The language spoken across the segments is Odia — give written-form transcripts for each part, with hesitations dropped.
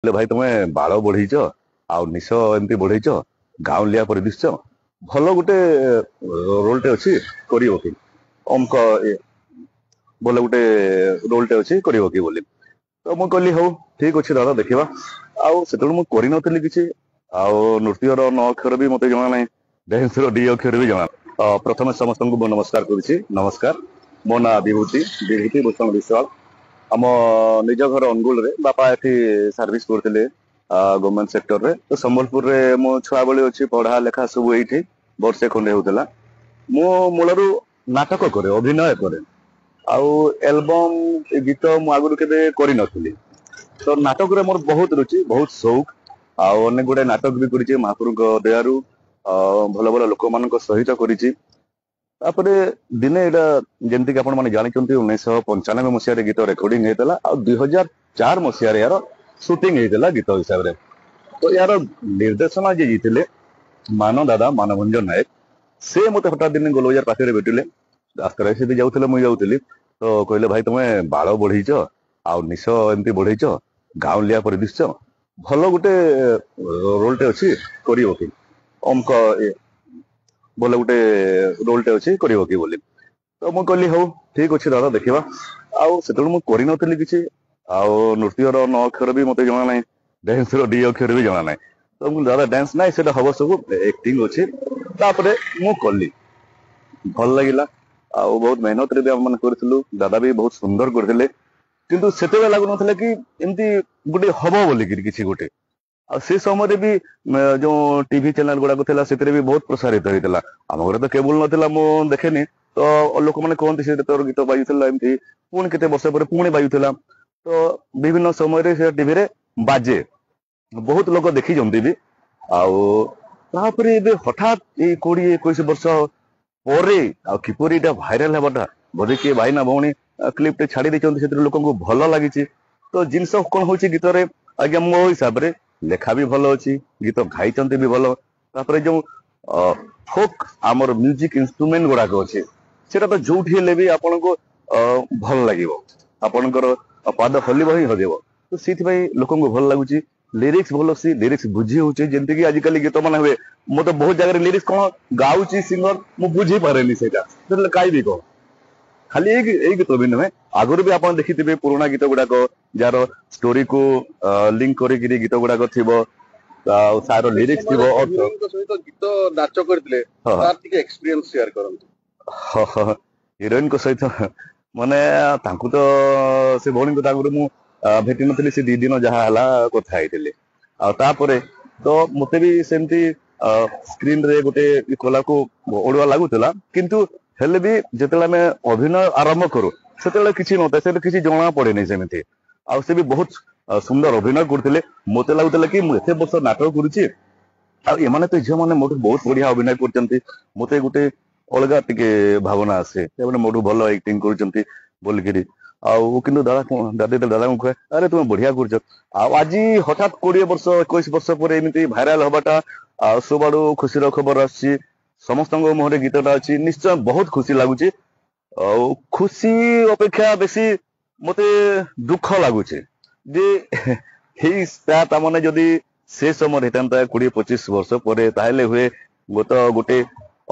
ହେଲେ ଭାଇ ତମେ ବାଳ ବଢେଇଛ ଆଉ ନିଶ ଏମିତି ବଢେଇଛ ଗାଉଁଲିଆ ପରି ଦିଶୁଛ ଭଲ ଗୋଟେ ରୋଲଟେ ଅଛି କରିବ କି ଅମକ ଭଲ ଗୋଟେ ରୋଲଟେ ଅଛି କରିବ କି ବୋଲି ତ ମୁଁ କହିଲି ହଉ ଠିକ ଅଛି ଦାଦା ଦେଖିବା ଆଉ ସେତେବେଳେ ମୁଁ କରିନଥିଲି କିଛି ଆଉ ନୃତ୍ୟର ନ ଅକ୍ଷର ବି ମତେ ଜଣା ନାହିଁ ଡ୍ୟାନ୍ସର ଡି ଅକ୍ଷର ବି ଜଣା ପ୍ରଥମେ ସମସ୍ତଙ୍କୁ ମୁଁ ନମସ୍କାର କରୁଛି ନମସ୍କାର ମୋ ନାଁ ବିଭୂତି ଭୂଷଣ ବିଶ୍ୱାଳ ଆମ ନିଜ ଘର ଅନୁଗୁଳରେ ବାପା ଏଠି ସର୍ଭିସ କରୁଥିଲେ ଗଭର୍ଣ୍ଣମେଣ୍ଟ ସେକ୍ଟରରେ ତ ସମ୍ବଲପୁରରେ ମୋ ଛୁଆବେଳେ ଅଛି ପଢା ଲେଖା ସବୁ ଏଇଠି ବର୍ଷେ ଖଣ୍ଡେ ହଉଥିଲା ମୁଁ ମୂଳରୁ ନାଟକ କରେ ଅଭିନୟ କରେ ଆଉ ଆଲବମ ଗୀତ ମୁଁ ଆଗରୁ କେବେ କରିନଥିଲି ତ ନାଟକରେ ମୋର ବହୁତ ରୁଚି ବହୁତ ସଉକ ଆଉ ଅନେକ ଗୁଡେ ନାଟକ ବି କରିଛି ମହାପ୍ରଭୁଙ୍କ ଦୟାରୁ ଭଲ ଭଲ ଲୋକମାନଙ୍କ ସହିତ କରିଛି ତାପରେ ଦିନେ ଏଇଟା ଯେମିତିକି ଆପଣ ମାନେ ଜାଣିଛନ୍ତି 1995 ମସିହାରେ ଗୀତ ରେକର୍ଡିଂ ହେଇଥିଲା ଆଉ 2004 ମସିହାରେ ୟାର ସୁଟିଂ ହେଇଥିଲା ଗୀତ ହିସାବରେ ତ ୟାର ନିର୍ଦ୍ଦେଶନା ଯିଏ ଥିଲେ ଦାଦା ମାନଭଞ୍ଜନ ନାୟକ ସେ ମତେ ହଠାତ୍ ଦିନେ ଗୋଲବଜାର ପାଖରେ ଭେଟିଲେ ରାସ୍ତାରେ ସେ ବି ଯାଉଥିଲେ ମୁଁ ଯାଉଥିଲି ତ କହିଲେ ଭାଇ ତମେ ବାଳ ବଢେଇଛ ଆଉ ନିଶ ଏମିତି ବଢେଇଛ ଗାଉଁଲିଆ ପରି ଦିଶୁଛ ଭଲ ଗୋଟେ ରୋଲଟେ ଅଛି କରିବ କି ଅମକ ଭଲ ଗୋଟେ ରୋଲଟେ ଅଛି କରିବ କି ବୋଲି ତ ମୁଁ କହିଲି ହଉ ଠିକ ଅଛି ଦାଦା ଦେଖିବା ଆଉ ସେତେବେଳେ ମୁଁ କରିନଥିଲି କିଛି ଆଉ ନୃତ୍ୟର ନ ଅକ୍ଷର ବି ମତେ ଜଣା ନାହିଁ ଡ୍ୟାନ୍ସର ଡି ଅକ୍ଷର ବି ଜଣା ନାହିଁ ତ ମୁଁ ଦାଦା ଡ୍ୟାନ୍ସ ନାହିଁ ସେଟା ହବ ସବୁ ଆକ୍ଟିଂ ଅଛି ତାପରେ ମୁଁ କଲି ଭଲ ଲାଗିଲା ଆଉ ବହୁତ ମେହନତରେ ବି ଆମେ କରିଥିଲୁ ଦାଦା ବି ବହୁତ ସୁନ୍ଦର କରିଥିଲେ କିନ୍ତୁ ସେତେବେଳେ ଲାଗୁନଥିଲା କି ଏମିତି ଗୋଟେ ହବ ବୋଲିକିରି କିଛି ଗୋଟେ ଆଉ ସେ ସମୟରେ ବି ଯୋଉ ଟିଭି ଚ୍ୟାନେଲ ଗୁଡାକ ଥିଲା ସେଥିରେ ବି ବହୁତ ପ୍ରସାରିତ ହେଇଥିଲା ଆମ ଘରେ ତ କେବୁଲ ନଥିଲା ମୁଁ ଦେଖେନି ତ ଲୋକମାନେ କହନ୍ତି ସେ ତୋର ଗୀତ ବାଜୁଥିଲା ଏମିତି ପୁଣି କେତେ ବର୍ଷ ପରେ ପୁଣି ବାଜୁଥିଲା ତ ବିଭିନ୍ନ ସମୟରେ ସେ ଟିଭିରେ ବାଜେ ବହୁତ ଲୋକ ଦେଖିଛନ୍ତି ବି ଆଉ ତାପରେ ଏବେ ହଠାତ୍ ଏଇ 20-21 ବର୍ଷ ପରେ ଆଉ କିପରି ଏଇଟା ଭାଇରାଲ ହେବାଟା ବୋଧେ କିଏ ଭାଇ ନା ଭଉଣୀ କ୍ଲିପଟେ ଛାଡି ଦେଇଛନ୍ତି ସେଥିରେ ଲୋକଙ୍କୁ ଭଲ ଲାଗିଛି ତ ଜିନିଷ କଣ ହଉଛି ଗୀତରେ ଆଜ୍ଞା ମୋ ହିସାବରେ ଲେଖା ବି ଭଲ ଅଛି ଗୀତ ଗାଇଛନ୍ତି ବି ଭଲ ତାପରେ ଯୋଉ ଫୋକ୍ ଆମର ମ୍ୟୁଜିକ ଇନଷ୍ଟ୍ରୁମେଣ୍ଟ ଗୁଡାକ ଅଛି ସେଟା ତ ଯୋଉଠି ହେଲେ ବି ଆପଣଙ୍କୁ ଭଲ ଲାଗିବ ଆପଣଙ୍କର ପାଦ ହଲିବ ହିଁ ହଜିବ ତ ସେଇଥିପାଇଁ ଲୋକଙ୍କୁ ଭଲ ଲାଗୁଛି ଲିରିକ୍ସ ଭଲ ଅଛି ଲିରିକ୍ସ ବୁଝି ହଉଛି ଯେମିତିକି ଆଜିକାଲି ଗୀତ ମାନେ ହୁଏ ମୁଁ ତ ବହୁତ ଜାଗାରେ ଲିରିକ୍ସ କଣ ଗାଉଛି ସିଙ୍ଗର ମୁଁ ବୁଝି ପାରେନି ସେଇଟା ସେତେବେଳେ ଗାଇବି କଣ ଖାଲି ଏଇ ଗୀତ ବି ନୁହେଁ ଆଗରୁ ବି ଆପଣ ଦେଖିଥିବେ ପୁରୁଣା ଗୀତ ଗୁଡାକ ଯାହାର ଷ୍ଟୋରିକୁ ଲିଙ୍କ କରିକିରି ଗୀତ ଗୁଡାକ ଥିବ ଆଉ ତାର ଲିରିକ୍ସ ଥିବ ସହିତ ଗୀତ ନାଚ କରିଥିଲେ ତାର ଟିକେ ଏକ୍ସପିରିଏନ୍ସ ସେୟାର କରନ୍ତୁ ହିରୋଇନଙ୍କ ସହିତ ମାନେ ତାଙ୍କୁ ତ ସେ ଭଉଣୀଙ୍କୁ ତାଙ୍କର ମୁଁ ଭେଟି ନଥିଲି ସେ 2 ଦିନ ଯାହା ହେଲା କଥା ହେଇଥିଲି ଆଉ ତାପରେ ତ ମତେ ବି ସେମିତି ସ୍କ୍ରିନରେ ଗୋଟେ କଲାକୁ ଅଡୁଆ ଲାଗୁଥିଲା କିନ୍ତୁ ହେଲେ ବି ଯେତେବେଳେ ଆମେ ଅଭିନୟ ଆରମ୍ଭ କରୁ ସେତେବେଳେ କିଛି ନଥାଏ ସେତେବେଳେ କିଛି ଜଣା ପଡେନି ସେମିତି ଆଉ ସେ ବି ବହୁତ ସୁନ୍ଦର ଅଭିନୟ କରୁଥିଲେ ମତେ ଲାଗୁଥିଲା କି ମୁଁ ଏତେ ବର୍ଷ ନାଟକ କରୁଛି ଆଉ ଏମାନେ ତ ଝିଅମାନେ ମୋଠୁ ବହୁତ ବଢିଆ ଅଭିନୟ କରୁଛନ୍ତି ମତେ ଗୋଟେ ଅଲଗା ଟିକେ ଭାବନା ଆସେ ସେମାନେ ମୋଠୁ ଭଲ ଆକ୍ଟିଂ କରୁଛନ୍ତି ବୋଲିକିରି ଆଉ କିନ୍ତୁ ଦାଦାଙ୍କୁ କୁହେ ଆରେ ତୁମେ ବଢିଆ କରୁଛ ଆଉ ଆଜି ହଠାତ୍ 20-21 ବର୍ଷ ପରେ ଏମିତି ଭାଇରାଲ ହବାଟା ଆଉ ସବୁଆଡୁ ଖୁସିର ଖବର ଆସୁଛି ସମସ୍ତଙ୍କ ମୁହଁରେ ଗୀତଟା ଅଛି ନିଶ୍ଚୟ ବହୁତ ଖୁସି ଲାଗୁଛି ଆଉ ଖୁସି ଅପେକ୍ଷା ବେଶୀ ମତେ ଦୁଃଖ ଲାଗୁଛି ଯେ ତାମାନେ ଯଦି ସେ ସମୟରେ ହେଇଥାନ୍ତା 20-25 ବର୍ଷ ପରେ ତାହେଲେ ହୁଏ ଗୋଟେ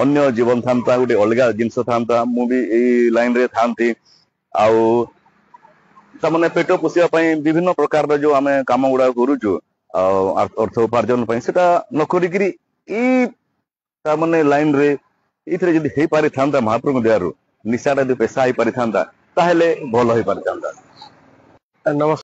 ଅନ୍ୟ ଜୀବନ ଥାନ୍ତା ଗୋଟେ ଅଲଗା ଜିନିଷ ଥାନ୍ତା ମୁଁ ବି ଏଇ ଲାଇନରେ ଥାନ୍ତି ଆଉ ତାମାନେ ପେଟ ପୋଷିବା ପାଇଁ ବିଭିନ୍ନ ପ୍ରକାରର ଯୋଉ ଆମେ କାମ ଗୁଡାକ କରୁଛୁ ଆଉ ଅର୍ଥ ଉପାର୍ଜନ ପାଇଁ ସେଟା ନ କରିକିରି ଏଇ ତାମାନେ ଲାଇନରେ ଏଇଥିରେ ଯଦି ହେଇପାରିଥାନ୍ତା ମହାପ୍ରଭୁଙ୍କ ଦୟାରୁ ନିଶାଟା ଯଦି ପେଶା ହେଇପାରିଥାନ୍ତା ତାହେଲେ ଭଲ ହେଇପାରିଥାନ୍ତା। ନମସ୍କାର।